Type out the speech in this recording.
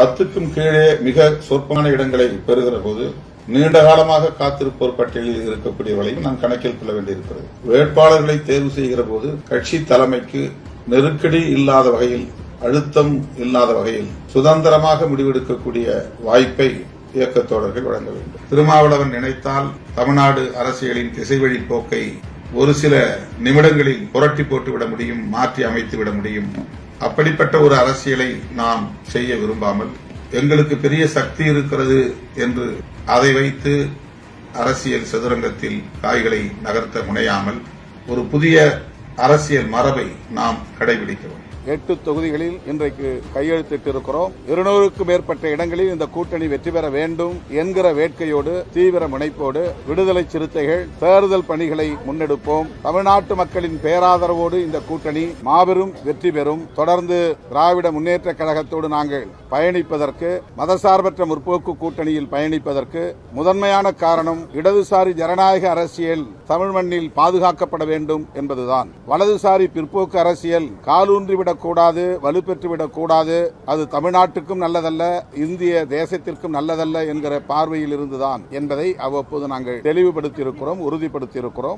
10க்கும் கீழே மிக சொற்பமான இடங்களை பெறுகிற போது நீண்ட காலமாக காத்திருப்போர் பட்டியலில் இருக்கக்கூடியவர்களையும் நாம் கணக்கில் கொள்ள வேண்டியிருக்கிறது. வேட்பாளர்களை தேர்வு செய்கிற போது கட்சி தலைமைக்கு நெருக்கடி இல்லாத வகையில், அழுத்தம் இல்லாத வகையில் சுதந்திரமாக முடிவெடுக்கக்கூடிய வாய்ப்பை இயக்கத் தோழர்கள் வழங்க வேண்டும். திருமாவளவன் நினைத்தால் தமிழ்நாடு அரசியலின் திசைவழி போக்கை ஒரு சில நிமிடங்களில் புரட்டி போட்டுவிட முடியும், மாற்றி அமைத்து விட முடியும். அப்படிப்பட்ட ஒரு அரசியலை நாம் செய்ய விரும்பாமல், எங்களுக்கு பெரிய சக்தி இருக்கிறது என்று அதை வைத்து அரசியல் சதுரங்கத்தில் காய்களை நகர்த்த முனையாமல் ஒரு புதிய அரசியல் மரபை நாம் கடைபிடிக்கிறோம். 8 தொகுதிகளில் இன்றைக்கு கையெழுத்திட்டிருக்கிறோம். 200க்கும் மேற்பட்ட இடங்களில் இந்த கூட்டணி வெற்றி பெற வேண்டும் என்கிற வேட்கையோடு, தீவிர முனைப்போடு விடுதலை சிறுத்தைகள் தேர்தல் பணிகளை முன்னெடுப்போம். தமிழ்நாட்டு மக்களின் பேராதரவோடு இந்த கூட்டணி மாபெரும் வெற்றி பெறும். தொடர்ந்து திராவிட முன்னேற்ற கழகத்தோடு நாங்கள் பயணிப்பதற்கு, மதசார்பற்ற முற்போக்கு கூட்டணியில் பயணிப்பதற்கு முதன்மையான காரணம் இடதுசாரி ஜனநாயக அரசியல் தமிழ் மண்ணில் பாதுகாக்கப்பட வேண்டும் என்பதுதான். வலதுசாரி பிற்போக்கு அரசியல் காலூன்றிவிட கூடாது, வலுப்பெற்றுவிடக் கூடாது. அது தமிழ்நாட்டுக்கும் நல்லதல்ல, இந்திய தேசத்திற்கும் நல்லதல்ல என்கிற பார்வையில் இருந்துதான் என்பதை அவ்வப்போது நாங்கள் தெளிவுபடுத்தியிருக்கிறோம், உறுதிப்படுத்தியிருக்கிறோம்.